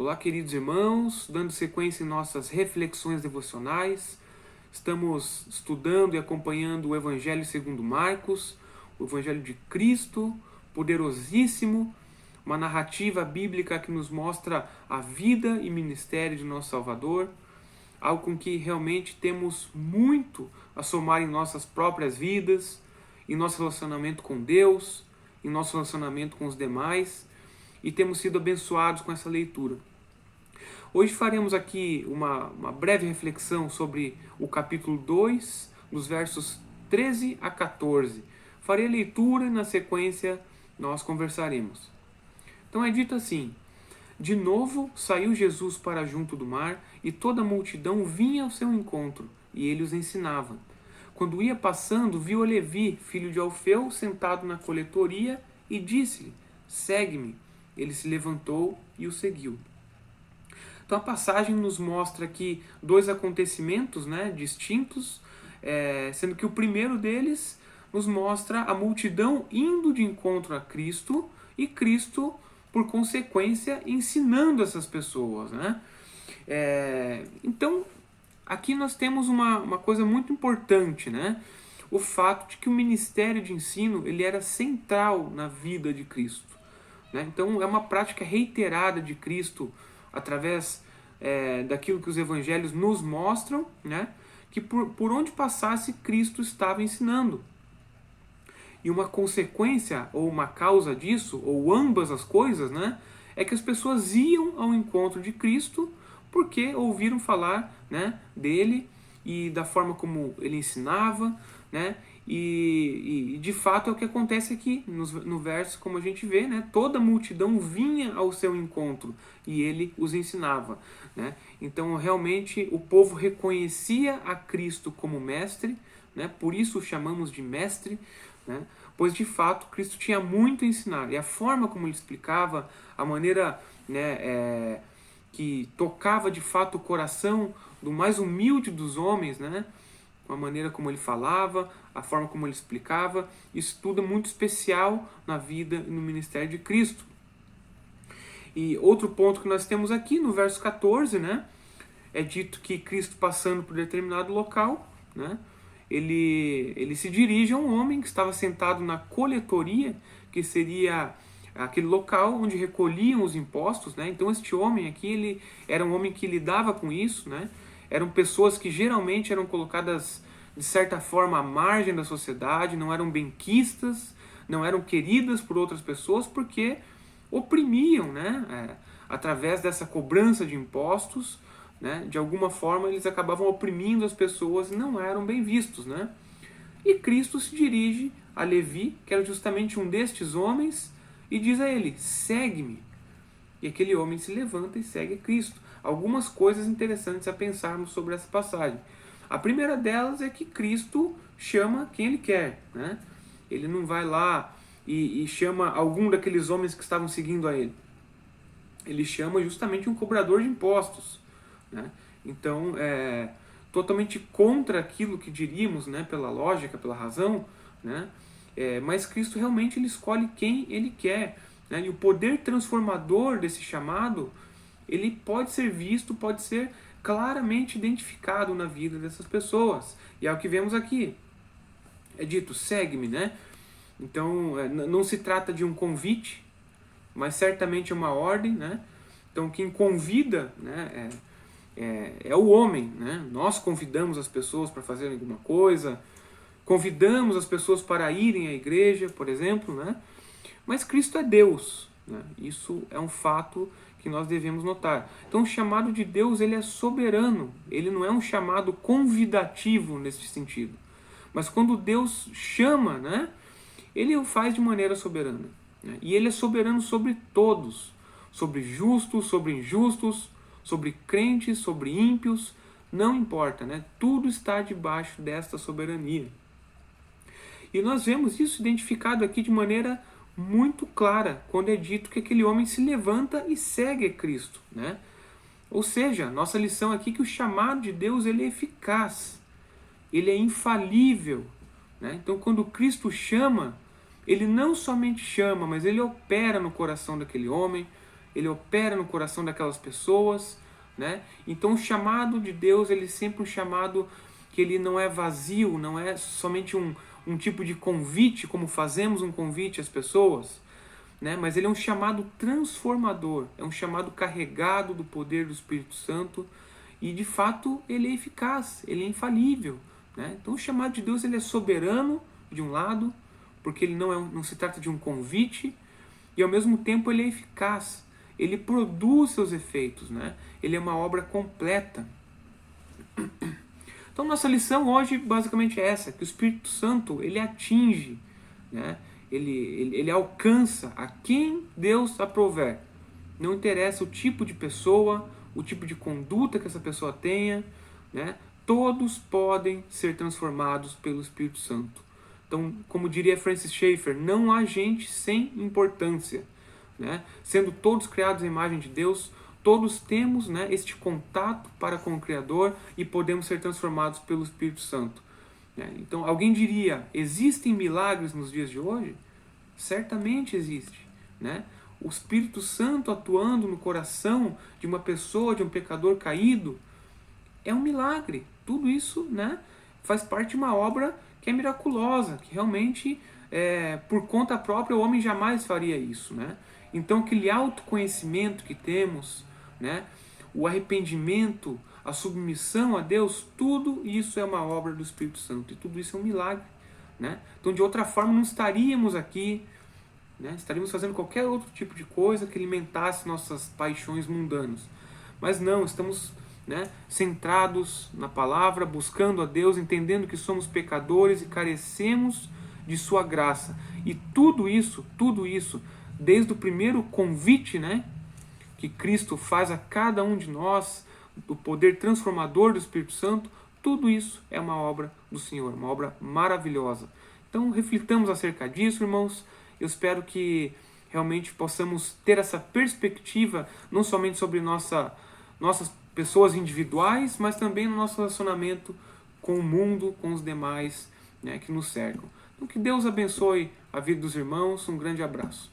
Olá, queridos irmãos, dando sequência em nossas reflexões devocionais. Estamos estudando e acompanhando o Evangelho segundo Marcos, o Evangelho de Cristo, poderosíssimo, uma narrativa bíblica que nos mostra a vida e ministério de nosso Salvador, algo com que realmente temos muito a somar em nossas próprias vidas, em nosso relacionamento com Deus, em nosso relacionamento com os demais, e temos sido abençoados com essa leitura. Hoje faremos aqui uma breve reflexão sobre o capítulo 2, dos versos 13 a 14. Farei a leitura e na sequência nós conversaremos. Então é dito assim: de novo saiu Jesus para junto do mar, e toda a multidão vinha ao seu encontro, e ele os ensinava. Quando ia passando, viu a Levi, filho de Alfeu, sentado na coletoria, e disse-lhe: segue-me. Ele se levantou e o seguiu. Então a passagem nos mostra aqui dois acontecimentos, distintos, sendo que o primeiro deles nos mostra a multidão indo de encontro a Cristo e Cristo, por consequência, ensinando essas pessoas. Então, aqui nós temos uma coisa muito importante, o fato de que o ministério de ensino ele era central na vida de Cristo. Então, é uma prática reiterada de Cristo através daquilo que os evangelhos nos mostram, que por onde passasse Cristo estava ensinando. E uma consequência ou uma causa disso, ou ambas as coisas, é que as pessoas iam ao encontro de Cristo porque ouviram falar dele e da forma como ele ensinava, e de fato é o que acontece aqui no verso, como a gente vê, toda a multidão vinha ao seu encontro e ele os ensinava. Então realmente o povo reconhecia a Cristo como mestre, por isso o chamamos de mestre, pois de fato Cristo tinha muito a ensinar, e a forma como ele explicava, a maneira que tocava de fato o coração do mais humilde dos homens, a maneira como ele falava, a forma como ele explicava, isso tudo é muito especial na vida e no ministério de Cristo. E outro ponto que nós temos aqui no verso 14, é dito que Cristo, passando por determinado local, ele se dirige a um homem que estava sentado na coletoria, que seria aquele local onde recolhiam os impostos. Então este homem aqui, ele era um homem que lidava com isso, eram pessoas que geralmente eram colocadas, de certa forma, à margem da sociedade, não eram benquistas, não eram queridas por outras pessoas, porque oprimiam, através dessa cobrança de impostos, de alguma forma eles acabavam oprimindo as pessoas e não eram bem vistos. E Cristo se dirige a Levi, que era justamente um destes homens, e diz a ele: segue-me. E aquele homem se levanta e segue Cristo. Algumas coisas interessantes a pensarmos sobre essa passagem. A primeira delas é que Cristo chama quem ele quer. Ele não vai lá e chama algum daqueles homens que estavam seguindo a ele. Ele chama justamente um cobrador de impostos. Então, totalmente contra aquilo que diríamos, pela lógica, pela razão, mas Cristo realmente ele escolhe quem ele quer. E o poder transformador desse chamado, ele pode ser visto, pode ser claramente identificado na vida dessas pessoas. E é o que vemos aqui. É dito: segue-me, Então, não se trata de um convite, mas certamente é uma ordem, Então, quem convida, é o homem, Nós convidamos as pessoas para fazerem alguma coisa, convidamos as pessoas para irem à igreja, por exemplo, Mas Cristo é Deus, Isso é um fato que nós devemos notar. Então o chamado de Deus ele é soberano, ele não é um chamado convidativo nesse sentido. Mas quando Deus chama, ele o faz de maneira soberana. E ele é soberano sobre todos, sobre justos, sobre injustos, sobre crentes, sobre ímpios, não importa, tudo está debaixo desta soberania. E nós vemos isso identificado aqui de maneira muito clara, quando é dito que aquele homem se levanta e segue a Cristo. Ou seja, nossa lição aqui é que o chamado de Deus ele é eficaz, ele é infalível. Então quando Cristo chama, ele não somente chama, mas ele opera no coração daquele homem, ele opera no coração daquelas pessoas, né? Então o chamado de Deus, ele é sempre um chamado que ele não é vazio, não é somente um tipo de convite, como fazemos um convite às pessoas, né? Mas ele é um chamado transformador, é um chamado carregado do poder do Espírito Santo e de fato ele é eficaz, ele é infalível, né? Então o chamado de Deus, ele é soberano de um lado, porque ele não se trata de um convite, e ao mesmo tempo ele é eficaz, ele produz seus efeitos, né? Ele é uma obra completa. Então nossa lição hoje basicamente é essa, que o Espírito Santo ele atinge, né? Ele alcança a quem Deus aprouver. Não interessa o tipo de pessoa, o tipo de conduta que essa pessoa tenha, né? Todos podem ser transformados pelo Espírito Santo. Então, como diria Francis Schaeffer, não há gente sem importância, né? Sendo todos criados à imagem de Deus, todos temos, né, este contato para com o Criador e podemos ser transformados pelo Espírito Santo. Então, alguém diria, existem milagres nos dias de hoje? Certamente existe, né? O Espírito Santo atuando no coração de uma pessoa, de um pecador caído, é um milagre. Tudo isso, né, faz parte de uma obra que é miraculosa, que realmente, por conta própria, o homem jamais faria isso, né? Então, aquele autoconhecimento que temos, né, o arrependimento, a submissão a Deus, tudo isso é uma obra do Espírito Santo. E tudo isso é um milagre, né? Então, de outra forma, não estaríamos aqui, né? Estaríamos fazendo qualquer outro tipo de coisa que alimentasse nossas paixões mundanas. Mas não, estamos, né, centrados na palavra, buscando a Deus, entendendo que somos pecadores e carecemos de sua graça. E tudo isso, desde o primeiro convite, né, que Cristo faz a cada um de nós, do poder transformador do Espírito Santo, tudo isso é uma obra do Senhor, uma obra maravilhosa. Então reflitamos acerca disso, irmãos. Eu espero que realmente possamos ter essa perspectiva, não somente sobre nossas pessoas individuais, mas também no nosso relacionamento com o mundo, com os demais, né, que nos cercam. Então que Deus abençoe a vida dos irmãos. Um grande abraço.